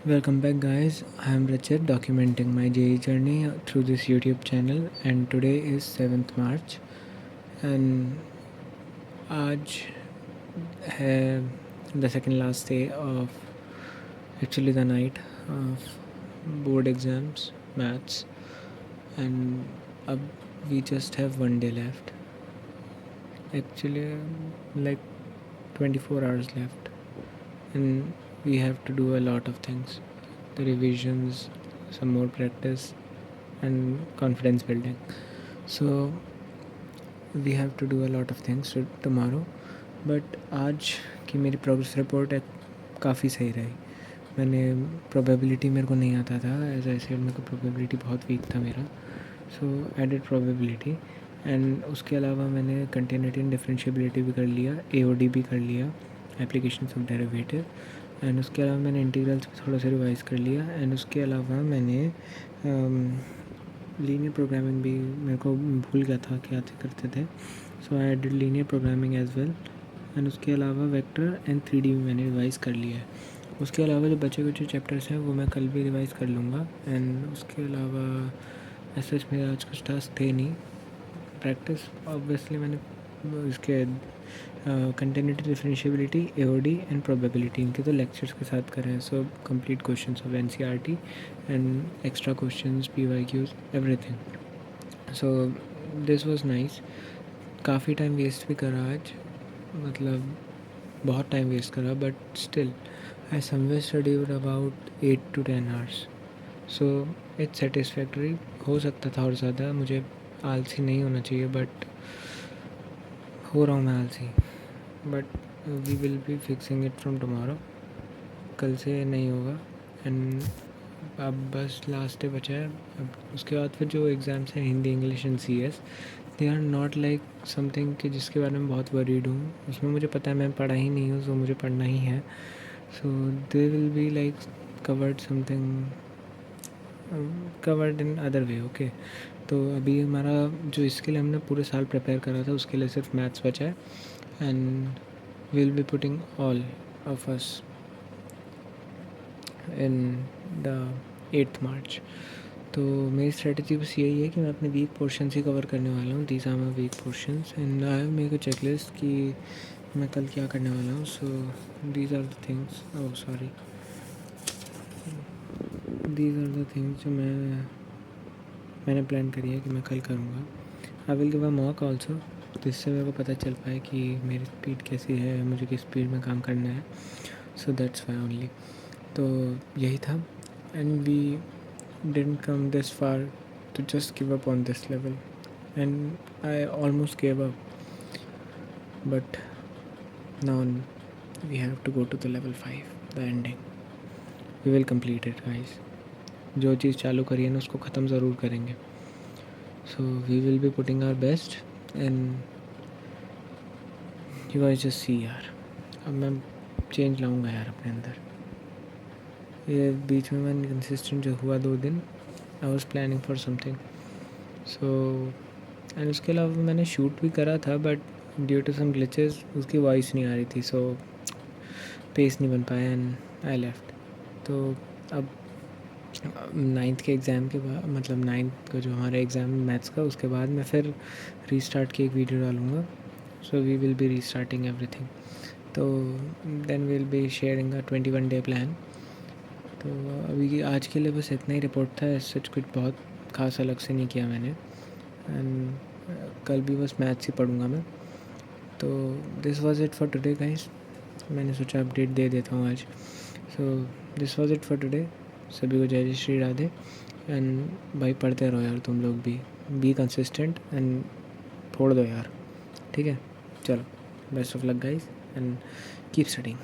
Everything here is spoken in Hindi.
Welcome back, guys. I am Rachit, documenting my JE journey through this YouTube channel, and today is 7th March, and आज है the second last day of actually the night of board exams, maths, and अब we just have one day left. Actually, like 24 hours left, and we have to do a lot of things. The revisions, some more practice, and confidence building. So we have to do a lot of things tomorrow. But आज की मेरी प्रोग्रेस रिपोर्ट काफ़ी सही रही. मैंने प्रोबेबिलिटी मेरे को नहीं आता था, एज आई सेड मेरे को प्रोबेबिलिटी बहुत वीक था मेरा, सो एडेड प्रोबेबिलिटी. एंड उसके अलावा मैंने कंटिन्यूटी एंड डिफरेंशिएबिलिटी भी कर लिया, AOD भी कर लिया, एप्लीकेशन ऑफ डेरिवेटिव. एंड उसके अलावा मैंने इंटीग्रल्स भी थोड़ा सा रिवाइज कर लिया. एंड उसके अलावा मैंने लीनियर प्रोग्रामिंग भी मेरे को भूल गया था क्या करते थे, so I did linear programming as well. And उसके अलावा वेक्टर एंड 3D भी मैंने रिवाइज़ कर लिया है. उसके अलावा जो बचे कुछ चैप्टर्स हैं वो मैं कल भी रिवाइज़ कर लूँगा. एंड उसके अलावा ऐसा मेरा आज कुछ टास्क थे नहीं. प्रैक्टिस ऑब्वियसली मैंने इसके continuity, differentiability, AOD and probability, इनके तो लेक्चर्स के साथ करें हैं. So complete questions of NCERT and extra questions, PYQs, everything. So this was nice. काफ़ी टाइम वेस्ट भी करा आज, मतलब बहुत टाइम वेस्ट करा, but still I somewhere studied about 8 to 10 hours. So it's satisfactory. हो सकता था और ज़्यादा, मुझे आलसी नहीं होना चाहिए, बट हो रहा हूँ मैं आलसी. But we will be fixing it from tomorrow. कल से नहीं होगा. एंड अब बस लास्ट डे बचा है. अब उसके बाद फिर जो एग्ज़ाम्स हैं, Hindi, English and CS, they are not like something कि जिसके बारे में बहुत वरीड हूँ. उसमें मुझे पता है मैं पढ़ा ही नहीं हूँ, सो मुझे पढ़ना ही है. So they will be like covered something covered in other way. Okay, तो अभी हमारा जो इसके लिए हमने पूरे साल प्रिपेयर करा था उसके लिए सिर्फ मैथ्स बचा है. And we will be putting all of us in the 8th March. तो मेरी स्ट्रेटजी बस यही है कि मैं अपने वीक पोर्शंस ही कवर करने वाला हूँ. These are my weak portions and I have make a checklist कि मैं कल क्या करने वाला हूँ. So these are the things, oh sorry, these are the things जो मैंने प्लान करी है कि मैं कल करूँगा. I will give a mock also, जिससे मेरे को पता चल पाए कि मेरी स्पीड कैसी है, मुझे किस स्पीड में काम करना है. So that's why only. तो यही था. And we didn't come this far to just give up on this level, and I almost gave up, but now we have to go to the level 5, the ending. We will complete it, guys. जो चीज़ चालू करी है ना उसको ख़त्म ज़रूर करेंगे. So we will be putting our best and you guys just see यार. अब मैं चेंज लाऊंगा यार अपने अंदर. ये बीच में मैं कंसिस्टेंट जो हुआ 2 दिन, I was planning for something. So and उसके अलावा मैंने शूट भी करा था, but due to some glitches उसकी वॉइस नहीं आ रही थी, सो पेस नहीं बन पाया एंड आई लेफ्ट. तो अब 9th के एग्ज़ाम के बाद, मतलब 9th का जो हमारा एग्ज़ाम मैथ्स का, उसके बाद मैं फिर रीस्टार्ट की एक वीडियो डालूँगा. So we will be restarting everything. तो then will be sharing a 21 day plan. तो अभी आज के लिए बस इतना ही रिपोर्ट था. सच कुछ बहुत खास अलग से नहीं किया मैंने. एंड कल भी बस मैथ्स ही पढ़ूँगा मैं. तो this was it for today guys. मैंने सोचा अपडेट दे देता हूँ आज. So this was it for today. सभी को जय श्री राधे. एंड भाई पढ़ते रहो यार, तुम लोग भी बी कंसिस्टेंट एंड फोड़ दो यार. ठीक है, चलो, best of luck guys and keep studying.